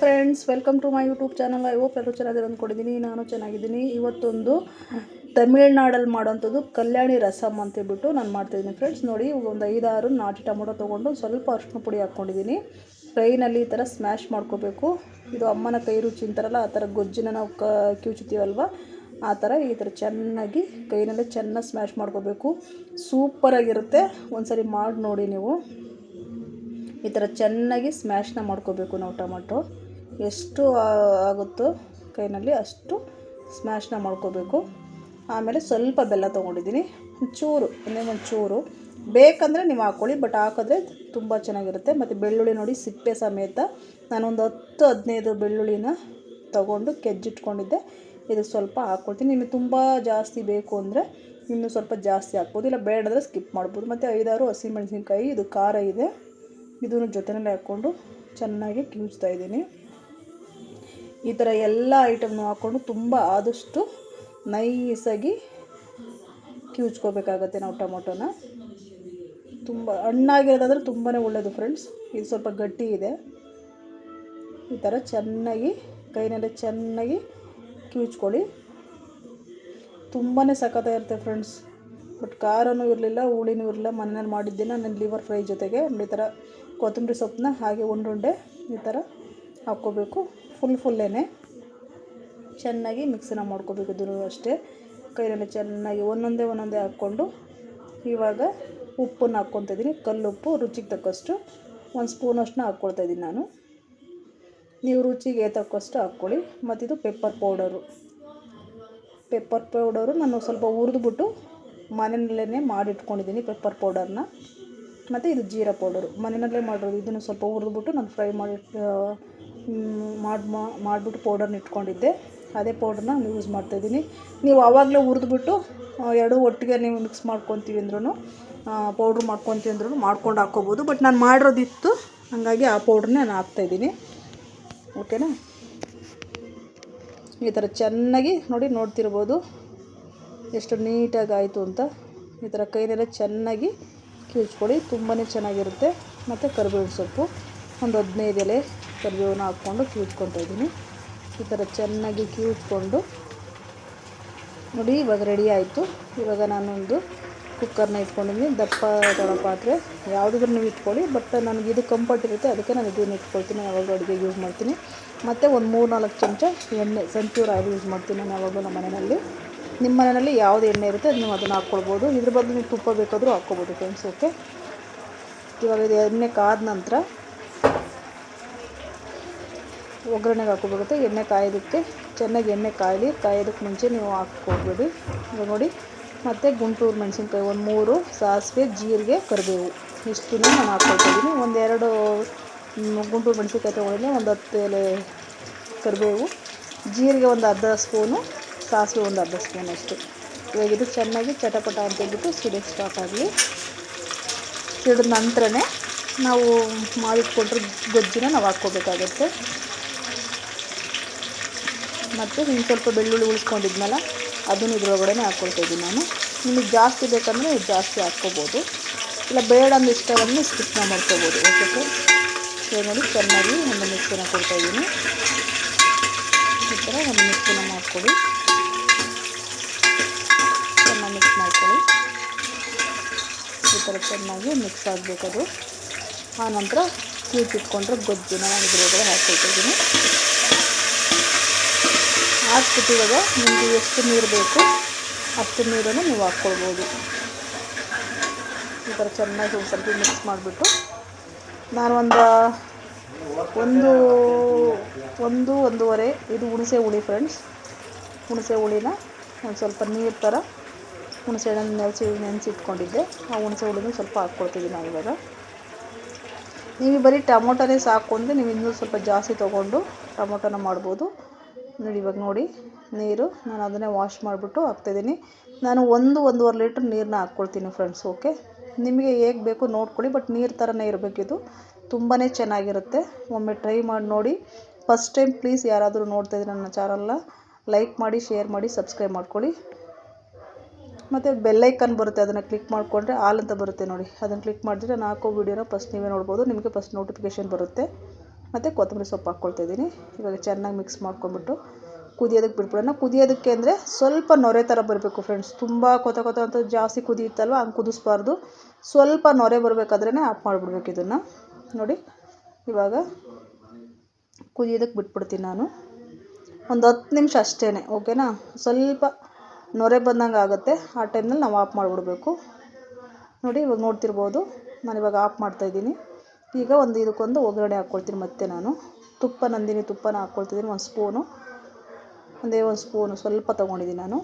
Friends, welcome to my YouTube channel. I hope ಎಲ್ಲರೂ ಚೆನ್ನಾಗಿರೋ ಅಂದ್ಕೊಂಡಿದ್ದೀನಿ. ನಾನು ಚೆನ್ನಾಗಿದ್ದೀನಿ. ಇವತ್ತೊಂದು ತಮಿಳ್ನಾಡಲ್ಲಿ ಮಾಡೋಂಥದ್ದು ಕಲ್ಯಾಣಿ ರಸಮ್ ಅಂತೇಳ್ಬಿಟ್ಟು ನಾನು ಮಾಡ್ತಾಯಿದ್ದೀನಿ ಫ್ರೆಂಡ್ಸ್. ನೋಡಿ, ಒಂದು 5-6 ನಾಟಿ ಟೊಮೊಟೊ ತೊಗೊಂಡು ಸ್ವಲ್ಪ ಅರಿಶಿನ ಪುಡಿ ಹಾಕ್ಕೊಂಡಿದ್ದೀನಿ. ಕೈನಲ್ಲಿ ಈ ಥರ ಸ್ಮ್ಯಾಶ್ ಮಾಡ್ಕೋಬೇಕು. ಇದು ಅಮ್ಮನ ಕೈ ರುಚಿ ಅಂತಾರಲ್ಲ, ಆ ಥರ ಗೊಜ್ಜನ್ನ ನಾವು ಕಿವುಚ್ತೀವಲ್ವ, ಆ ಥರ ಈ ಥರ ಚೆನ್ನಾಗಿ ಕೈನಲ್ಲೇ ಚೆನ್ನಾಗಿ ಸ್ಮ್ಯಾಶ್ ಮಾಡ್ಕೋಬೇಕು. ಸೂಪರಾಗಿರುತ್ತೆ. ಒಂದ್ಸರಿ ಮಾಡಿ ನೋಡಿ ನೀವು. ಈ ಥರ ಚೆನ್ನಾಗಿ ಸ್ಮ್ಯಾಶ್ನ ಮಾಡ್ಕೋಬೇಕು ನಾವು. ಟೊಮೊಟೊ ಎಷ್ಟು ಆಗುತ್ತೋ ಕೈನಲ್ಲಿ ಅಷ್ಟು ಸ್ಮ್ಯಾಶ್ನ ಮಾಡ್ಕೋಬೇಕು. ಆಮೇಲೆ ಸ್ವಲ್ಪ ಬೆಲ್ಲ ತೊಗೊಂಡಿದ್ದೀನಿ, ಒಂಚೂರು ಒಂಚೂರು ಬೇಕಂದರೆ ನೀವು ಹಾಕ್ಕೊಳ್ಳಿ, ಬಟ್ ಹಾಕಿದ್ರೆ ತುಂಬ ಚೆನ್ನಾಗಿರುತ್ತೆ. ಮತ್ತು ಬೆಳ್ಳುಳ್ಳಿ ನೋಡಿ, ಸಿಪ್ಪೆ ಸಮೇತ ನಾನೊಂದು 10-15 ಬೆಳ್ಳುಳ್ಳಿನ ತೊಗೊಂಡು ಕೆಜ್ಜಿಟ್ಕೊಂಡಿದ್ದೆ. ಇದು ಸ್ವಲ್ಪ ಹಾಕ್ಕೊಳ್ತೀನಿ. ನಿಮಗೆ ತುಂಬ ಜಾಸ್ತಿ ಬೇಕು ಅಂದರೆ ಇನ್ನೂ ಸ್ವಲ್ಪ ಜಾಸ್ತಿ ಹಾಕ್ಬೋದು, ಇಲ್ಲ ಬೇಡಂದರೆ ಸ್ಕಿಪ್ ಮಾಡ್ಬೋದು. ಮತ್ತು 5-6 ಹಸಿಮೆಣಸಿನ್ಕಾಯಿ, ಇದು ಖಾರ ಇದೆ, ಇದನ್ನು ಜೊತೆಯಲ್ಲೇ ಹಾಕ್ಕೊಂಡು ಚೆನ್ನಾಗಿ ಕಿವುಚ್ತಾ ಇದ್ದೀನಿ. ಈ ಥರ ಎಲ್ಲ ಐಟಮ್ನು ಹಾಕ್ಕೊಂಡು ತುಂಬ ಆದಷ್ಟು ನೈಸಾಗಿ ಕಿವುಚ್ಕೋಬೇಕಾಗತ್ತೆ ನಾವು ಟೊಮೊಟೊನ. ತುಂಬ ಹಣ್ಣಾಗಿರೋದಾದರೆ ತುಂಬಾ ಒಳ್ಳೆಯದು ಫ್ರೆಂಡ್ಸ್. ಇದು ಸ್ವಲ್ಪ ಗಟ್ಟಿ ಇದೆ. ಈ ಥರ ಚೆನ್ನಾಗಿ ಕೈನಲ್ಲೇ ಚೆನ್ನಾಗಿ ಕಿವುಚ್ಕೊಳ್ಳಿ. ತುಂಬಾ ಸಖತ್ತಾಗಿರುತ್ತೆ ಫ್ರೆಂಡ್ಸ್. ಬಟ್ ಖಾರನೂ ಇರಲಿಲ್ಲ, ಹುಳಿನೂ ಇರಲಿಲ್ಲ. ಮನೇಲಿ ಮಾಡಿದ್ದೇನೆ ನಾನು ಲಿವರ್ ಫ್ರೈ ಜೊತೆಗೆ. ಈ ಥರ ಕೊತ್ತಂಬರಿ ಸೊಪ್ಪನ್ನ ಹಾಗೆ ಉಂಡುಂಡೆ ಈ ಥರ ಹಾಕ್ಕೋಬೇಕು. ಫುಲ್ಲೇನೆ ಚೆನ್ನಾಗಿ ಮಿಕ್ಸನ್ನ ಮಾಡ್ಕೋಬೇಕು. ಇದನ್ನು ಅಷ್ಟೇ ಕೈಯಲ್ಲಿ ಚೆನ್ನಾಗಿ ಒಂದೊಂದೇ ಹಾಕ್ಕೊಂಡು ಇವಾಗ ಉಪ್ಪನ್ನು ಹಾಕ್ಕೊತಿದ್ದೀನಿ. ಕಲ್ಲುಪ್ಪು ರುಚಿಗೆ ತಕ್ಕಷ್ಟು 1 ಸ್ಪೂನಷ್ಟನ್ನ ಹಾಕ್ಕೊಳ್ತಾಯಿದ್ದೀನಿ ನಾನು. ನೀವು ರುಚಿಗೆ ತಕ್ಕಷ್ಟು ಹಾಕ್ಕೊಳ್ಳಿ. ಮತ್ತಿದು ಪೆಪ್ಪರ್ ಪೌಡರು ನಾನು ಸ್ವಲ್ಪ ಹುರಿದ್ಬಿಟ್ಟು ಮನೆಯಲ್ಲೇ ಮಾಡಿಟ್ಕೊಂಡಿದ್ದೀನಿ ಪೆಪ್ಪರ್ ಪೌಡರ್ನ. ಮತ್ತು ಇದು ಜೀರಾ ಪೌಡರು ಮನೆಯಲ್ಲೇ ಮಾಡಿರೋದು. ಇದನ್ನು ಸ್ವಲ್ಪ ಹುರಿದ್ಬಿಟ್ಟು ನಾನು ಫ್ರೈ ಮಾಡಿಬಿಟ್ಟು ಪೌಡರ್ನ ಇಟ್ಕೊಂಡಿದ್ದೆ. ಅದೇ ಪೌಡ್ರನ್ನ ಯೂಸ್ ಮಾಡ್ತಾಯಿದ್ದೀನಿ. ನೀವು ಆವಾಗಲೇ ಹುರಿದ್ಬಿಟ್ಟು ಎರಡೂ ಒಟ್ಟಿಗೆ ನೀವು ಮಿಕ್ಸ್ ಮಾಡ್ಕೊತೀವಿ ಅಂದ್ರೂ, ಪೌಡ್ರ್ ಮಾಡ್ಕೊತೀವಿ ಅಂದ್ರೂ ಮಾಡ್ಕೊಂಡು ಹಾಕ್ಕೋಬೋದು. ಬಟ್ ನಾನು ಮಾಡಿರೋದಿತ್ತು, ಹಾಗಾಗಿ ಆ ಪೌಡ್ರನ್ನೇ ನಾನು ಹಾಕ್ತಾಯಿದ್ದೀನಿ. ಓಕೆನಾ? ಈ ಥರ ಚೆನ್ನಾಗಿ ನೋಡ್ತಿರ್ಬೋದು ಎಷ್ಟು ನೀಟಾಗಿ ಆಯಿತು ಅಂತ. ಈ ಥರ ಕೈನಲ್ಲೇ ಚೆನ್ನಾಗಿ ಕಿವುಚ್ಕೊಳ್ಳಿ, ತುಂಬಾ ಚೆನ್ನಾಗಿರುತ್ತೆ. ಮತ್ತು ಕರಿಬೇವಿನ ಸೊಪ್ಪು ಒಂದು 15 ಎಲೆ ಕರಿಬೇವನ್ನ ಹಾಕ್ಕೊಂಡು ಕಿವುಚ್ಕೊತಾ ಇದ್ದೀನಿ. ಈ ಥರ ಚೆನ್ನಾಗಿ ಕಿವುಚ್ಕೊಂಡು ನೋಡಿ, ಇವಾಗ ರೆಡಿ ಆಯಿತು. ಇವಾಗ ನಾನೊಂದು ಕುಕ್ಕರ್ನ ಇಟ್ಕೊಂಡಿದ್ದೀನಿ. ದಪ್ಪ ಪಾತ್ರೆ ಯಾವುದಾದ್ರೂ ನೀವು ಇಟ್ಕೊಳ್ಳಿ, ಬಟ್ ನನಗೆ ಇದು ಕಂಫರ್ಟ್ ಇರುತ್ತೆ, ಅದಕ್ಕೆ ನಾನು ಇದನ್ನು ಇಟ್ಕೊಳ್ತೀನಿ. ಯಾವಾಗ ಅಡುಗೆಗೆ ಯೂಸ್ ಮಾಡ್ತೀನಿ. ಮತ್ತು ಒಂದು 3-4 ಚಮಚ ಎಣ್ಣೆ, ಸನ್ಫ್ಲವರ್ ಆಯಿಲ್ ಯೂಸ್ ಮಾಡ್ತೀನಿ ನಾನು ಯಾವಾಗಲೂ ನಮ್ಮ ಮನೆಯಲ್ಲಿ. ನಿಮ್ಮ ಮನೆಯಲ್ಲಿ ಯಾವುದು ಎಣ್ಣೆ ಇರುತ್ತೆ ಅದು ನೀವು ಅದನ್ನು ಹಾಕ್ಕೊಳ್ಬೋದು. ಇದ್ರ ಬದಲು ನೀವು ತುಪ್ಪ ಬೇಕಾದರೂ ಹಾಕ್ಕೊಬೋದು ಫ್ರೆಂಡ್ಸ್. ಓಕೆ, ಇವಾಗ ಇದು ಎಣ್ಣೆ ಕಾದ ನಂತರ ಒಗ್ಗರಣೆಗೆ ಹಾಕ್ಕೋಬೇಕಾಗುತ್ತೆ. ಎಣ್ಣೆ ಕಾಯೋದಕ್ಕೆ ಚೆನ್ನಾಗಿ ಎಣ್ಣೆ ಕಾಯೋದಕ್ಕೆ ಮುಂಚೆ ನೀವು ಹಾಕ್ಕೊಳ್ಬೇಡಿ. ಇವಾಗ ನೋಡಿ, ಮತ್ತು ಗುಂಟೂರು ಮೆಣಸಿನ್ಕಾಯಿ ಒಂದು 3, ಸಾಸಿವೆ, ಜೀರಿಗೆ, ಕರಿಬೇವು ಇಷ್ಟನ್ನು ನಾನು ಹಾಕ್ಕೊಳ್ತಾಯಿದ್ದೀನಿ. 1-2 ಗುಂಟೂರು ಮೆಣಸಿನ್ಕಾಯಿ ತೊಗೊಂಡಿದ್ದೆ, ಒಂದು 10 ಎಲೆ ಕರಿಬೇವು, ಜೀರಿಗೆ ಒಂದು ಅರ್ಧ ಸ್ಪೂನು, ಸಾಸಿವೆ ಒಂದು ಅರ್ಧ ಸ್ಪೂನ್ ಅಷ್ಟು. ಇವಾಗ ಇದು ಚೆನ್ನಾಗಿ ಚಟಪಟ ಅಂತೇಳ್ಬಿಟ್ಟು ಸಿಡೋಕ್ಕೆ ಸ್ಟಾರ್ಟ್ ಆಗಲಿ. ಸಿಡಿದ ನಂತರನೇ ನಾವು ಮಾಡಿಟ್ಕೊಟ್ರೆ ಗೊಜ್ಜನ್ನ ನಾವು ಹಾಕ್ಕೋಬೇಕಾಗತ್ತೆ. ಮತ್ತು ಇನ್ನು ಸ್ವಲ್ಪ ಬೆಳ್ಳುಳ್ಳಿ ಉಳಿಸ್ಕೊಂಡಿದ್ನಲ್ಲ, ಅದನ್ನು ಇದ್ರೊಳಗಡೆ ಹಾಕ್ಕೊಳ್ತಾಯಿದ್ದೀನಿ ನಾನು. ನಿಮಗೆ ಜಾಸ್ತಿ ಬೇಕಂದರೆ ಜಾಸ್ತಿ ಹಾಕ್ಕೋಬೋದು, ಇಲ್ಲ ಬೇಡ ಅಂದ್ರೆ ಇಷ್ಟವನ್ನು ಸ್ಕಿಪ್ ಮಾಡ್ಕೋಬೋದು. ಓಕೆ ಸರ್, ಇವಾಗ ನೋಡಿ ಚೆನ್ನಾಗಿ ಒಂದು ಮಿಕ್ಸನ್ನು ಕೊಡ್ತಾಯಿದ್ದೀನಿ. ಈ ಥರ ಒಂದು ಮಿಕ್ಸನ್ನು ಮಾಡ್ಕೊಳ್ಳಿ, ಚೆನ್ನಾಗಿ ಮಿಕ್ಸ್ ಮಾಡ್ಕೊಳ್ಳಿ. ಈ ಥರ ಚೆನ್ನಾಗಿ ಮಿಕ್ಸ್ ಆಗಬೇಕದು. ಆ ನಂತರ ಕಿವುಚಿಟ್ಕೊಂಡ್ರೆ ಗೊಜ್ಜನ್ನ ನಾನು ಇದ್ರೊಳಗಡೆ ಹಾಕ್ಕೊಳ್ತಾಯಿದ್ದೀನಿ. ಹಾಕ್ಬಿಟ್ಟು ಇವಾಗ ನಿಮಗೆ ಎಷ್ಟು ನೀರು ಬೇಕು ಅಷ್ಟು ನೀರನ್ನು ನೀವು ಹಾಕ್ಕೊಳ್ಬೋದು. ಈ ಥರ ಚೆನ್ನಾಗಿ ಸ್ವಲ್ಪ ಮಿಕ್ಸ್ ಮಾಡಿಬಿಟ್ಟು ನಾನು ಒಂದೂವರೆ ಇದು ಹುಣಸೆ ಹುಳಿ ಫ್ರೆಂಡ್ಸ್. ಹುಣಸೆ ಹುಳಿನ ಒಂದು ಸ್ವಲ್ಪ ನೀರು ಥರ ಹುಣಸೆ ಹಣ್ಣನ್ನು ನೆನೆಸಿಟ್ಕೊಂಡಿದ್ದೆ. ಆ ಹುಣಸೆ ಹುಳಿನೂ ಸ್ವಲ್ಪ ಹಾಕ್ಕೊಳ್ತಿದ್ದೀನಿ ನಾನು ಇವಾಗ. ನೀವು ಬರೀ ಟೊಮೊಟೊನೇ ಸಾಕು ಅಂದರೆ ನೀವು ಇನ್ನೂ ಸ್ವಲ್ಪ ಜಾಸ್ತಿ ತೊಗೊಂಡು ಟೊಮೊಟೊನ ಮಾಡ್ಬೋದು. ನೋಡಿ, ಇವಾಗ ನೋಡಿ ನೀರು ನಾನು ಅದನ್ನೇ ವಾಶ್ ಮಾಡಿಬಿಟ್ಟು ಹಾಕ್ತಾಯಿದ್ದೀನಿ. ನಾನು 1-1.5 ಲೀಟ್ರ್ ನೀರನ್ನ ಹಾಕ್ಕೊಳ್ತೀನಿ ಫ್ರೆಂಡ್ಸ್. ಓಕೆ, ನಿಮಗೆ ಹೇಗೆ ಬೇಕು ನೋಡ್ಕೊಳ್ಳಿ, ಬಟ್ ನೀರು ಥರನೇ ಇರಬೇಕಿದು. ತುಂಬಾ ಚೆನ್ನಾಗಿರುತ್ತೆ. ಒಮ್ಮೆ ಟ್ರೈ ಮಾಡಿ ನೋಡಿ. ಫಸ್ಟ್ ಟೈಮ್ ಪ್ಲೀಸ್ ಯಾರಾದರೂ ನೋಡ್ತಾಯಿದ್ರೆ ನನ್ನ ಚಾನಲ್ನ ಲೈಕ್ ಮಾಡಿ, ಶೇರ್ ಮಾಡಿ, ಸಬ್ಸ್ಕ್ರೈಬ್ ಮಾಡ್ಕೊಳ್ಳಿ. ಮತ್ತು ಬೆಲ್ಲೈಕನ್ ಬರುತ್ತೆ, ಅದನ್ನು ಕ್ಲಿಕ್ ಮಾಡಿಕೊಂಡ್ರೆ ಆಲ್ ಅಂತ ಬರುತ್ತೆ ನೋಡಿ. ಅದನ್ನು ಕ್ಲಿಕ್ ಮಾಡಿದ್ರೆ ನಾನು ಹಾಕೋ ವೀಡಿಯೋನ ಫಸ್ಟ್ ನೀವೇ ನೋಡ್ಬೋದು. ನಿಮಗೆ ಫಸ್ಟ್ ನೋಟಿಫಿಕೇಷನ್ ಬರುತ್ತೆ. ಮತ್ತು ಕೊತ್ತಂಬರಿ ಸೊಪ್ಪು ಹಾಕ್ಕೊಳ್ತಾಯಿದ್ದೀನಿ. ಇವಾಗ ಚೆನ್ನಾಗಿ ಮಿಕ್ಸ್ ಮಾಡ್ಕೊಂಬಿಟ್ಟು ಕುದಿಯೋದಕ್ಕೆ ಬಿಟ್ಬಿಡೋಣ. ಕುದಿಯೋದಕ್ಕೆ ಅಂದರೆ ಸ್ವಲ್ಪ ನೊರೆ ಥರ ಬರಬೇಕು ಫ್ರೆಂಡ್ಸ್. ತುಂಬ ಕೊತ ಅಂತ ಜಾಸ್ತಿ ಕುದಿಯುತ್ತಲ್ವ, ಹಂಗೆ ಕುದಿಸ್ಬಾರ್ದು. ಸ್ವಲ್ಪ ನೊರೆ ಬರಬೇಕಾದ್ರೇ ಆಫ್ ಮಾಡಿಬಿಡ್ಬೇಕು ಇದನ್ನು. ನೋಡಿ ಇವಾಗ ಕುದಿಯೋದಕ್ಕೆ ಬಿಟ್ಬಿಡ್ತೀನಿ ನಾನು. ಒಂದು 10 ನಿಮಿಷ ಅಷ್ಟೇ, ಓಕೆನಾ. ಸ್ವಲ್ಪ ನೊರೆ ಬಂದಂಗೆ ಆಗುತ್ತೆ, ಆ ಟೈಮ್ನಲ್ಲಿ ನಾವು ಆಫ್ ಮಾಡಿಬಿಡ್ಬೇಕು. ನೋಡಿ ಇವಾಗ ನೋಡ್ತಿರ್ಬೋದು, ನಾನಿವಾಗ ಆಫ್ ಮಾಡ್ತಾಯಿದ್ದೀನಿ. ಈಗ ಇದಕ್ಕೊಂದು ಒಗ್ಗರಣೆ ಹಾಕ್ಕೊಳ್ತೀನಿ. ಮತ್ತೆ ನಾನು ನಂದಿನಿ ತುಪ್ಪನ ಹಾಕ್ಕೊಳ್ತಿದ್ದೀನಿ. ಒಂದೇ ಒಂದು ಸ್ಪೂನು ಸ್ವಲ್ಪ ತೊಗೊಂಡಿದ್ದೀನಿ ನಾನು.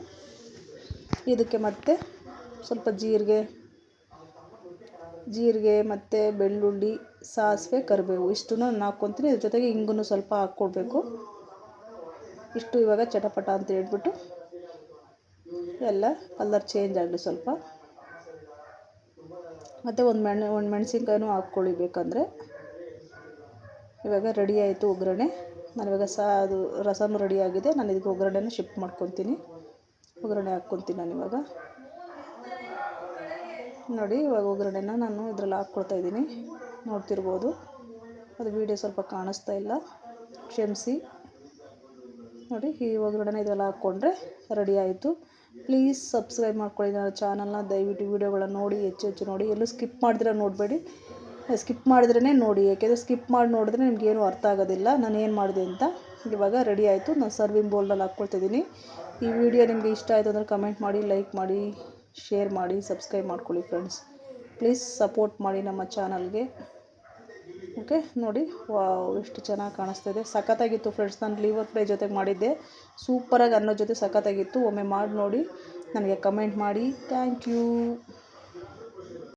ಇದಕ್ಕೆ ಮತ್ತೆ ಸ್ವಲ್ಪ ಜೀರಿಗೆ ಮತ್ತು ಬೆಳ್ಳುಳ್ಳಿ, ಸಾಸಿವೆ, ಕರಿಬೇವು ಇಷ್ಟನ್ನು ನಾನು ಹಾಕ್ಕೊತೀನಿ. ಇದ್ರ ಜೊತೆಗೆ ಇಂಗನ್ನು ಸ್ವಲ್ಪ ಹಾಕ್ಕೊಡ್ಬೇಕು. ಇಷ್ಟು ಇವಾಗ ಚಟಪಟ ಅಂತ ಹೇಳ್ಬಿಟ್ಟು ಎಲ್ಲ ಕಲರ್ ಚೇಂಜ್ ಆಗಲಿ ಸ್ವಲ್ಪ. ಮತ್ತು ಒಂದು ಮೆಣಸಿನ್ಕಾಯಿನೂ ಹಾಕ್ಕೊಳ್ಳಿ ಬೇಕಂದರೆ. ಇವಾಗ ರೆಡಿ ಆಯಿತು ಒಗ್ಗರಣೆ. ನಾನಿವಾಗ ಅದು ರಸಮ್ ರೆಡಿಯಾಗಿದೆ. ನಾನು ಇದಕ್ಕೆ ಒಗ್ಗರಣೆನ ಶಿಫ್ಟ್ ಮಾಡ್ಕೊತೀನಿ. ಒಗ್ಗರಣೆ ಹಾಕ್ಕೊತೀನಿ ನಾನಿವಾಗ. ನೋಡಿ ಇವಾಗ ಒಗ್ಗರಣೆನ ನಾನು ಇದರಲ್ಲಿ ಹಾಕ್ಕೊಳ್ತಾಯಿದ್ದೀನಿ. ನೋಡ್ತಿರ್ಬೋದು, ಅದು ವೀಡಿಯೋ ಸ್ವಲ್ಪ ಕಾಣಿಸ್ತಾ ಇಲ್ಲ, ಕ್ಷಮಿಸಿ. ನೋಡಿ ಈ ಒಗ್ಗರಣೆನ ಇದೆಲ್ಲ ಹಾಕ್ಕೊಂಡ್ರೆ ರೆಡಿ ಆಯಿತು. ಪ್ಲೀಸ್ ಸಬ್ಸ್ಕ್ರೈಬ್ ಮಾಡ್ಕೊಳ್ಳಿ ನನ್ನ ಚಾನಲ್ನ. ದಯವಿಟ್ಟು ವೀಡಿಯೋಗಳನ್ನ ನೋಡಿ, ಹೆಚ್ಚು ನೋಡಿ. ಎಲ್ಲೂ ಸ್ಕಿಪ್ ಮಾಡಿದ್ರೆ ನೋಡಬೇಡಿ. ಸ್ಕಿಪ್ ಮಾಡಿದ್ರೇ ನೋಡಿ, ಯಾಕೆಂದರೆ ಸ್ಕಿಪ್ ಮಾಡಿ ನೋಡಿದ್ರೆ ನಿಮಗೇನು ಅರ್ಥ ಆಗೋದಿಲ್ಲ ನಾನು ಏನು ಮಾಡಿದೆ ಅಂತ. ಇವಾಗ ರೆಡಿ ಆಯಿತು. ನಾನು ಸರ್ವಿಂಗ್ ಬೌಲ್ನಲ್ಲಿ ಹಾಕ್ಕೊಳ್ತಿದ್ದೀನಿ. ಈ ವಿಡಿಯೋ ನಿಮಗೆ ಇಷ್ಟ ಆಯಿತು ಅಂದರೆ ಕಮೆಂಟ್ ಮಾಡಿ, ಲೈಕ್ ಮಾಡಿ, ಶೇರ್ ಮಾಡಿ, ಸಬ್ಸ್ಕ್ರೈಬ್ ಮಾಡ್ಕೊಳ್ಳಿ ಫ್ರೆಂಡ್ಸ್. ಪ್ಲೀಸ್ ಸಪೋರ್ಟ್ ಮಾಡಿ ನಮ್ಮ ಚಾನಲ್ಗೆ. ಓಕೆ ನೋಡಿ, ವಾವ್ ಎಷ್ಟು ಚೆನ್ನಾಗಿ ಕಾಣಿಸ್ತಾಯಿದೆ. ಸಖತ್ತಾಗಿತ್ತು ಫ್ರೆಂಡ್ಸ್. ನಾನು ಲಿವರ್ ಫ್ರೈ ಜೊತೆಗೆ ಮಾಡಿದ್ದೆ. ಸೂಪರಾಗಿ ಅನ್ನೋ ಜೊತೆ ಸಖತ್ತಾಗಿತ್ತು. ಒಮ್ಮೆ ಮಾಡಿ ನೋಡಿ, ನನಗೆ ಕಮೆಂಟ್ ಮಾಡಿ. Thank you.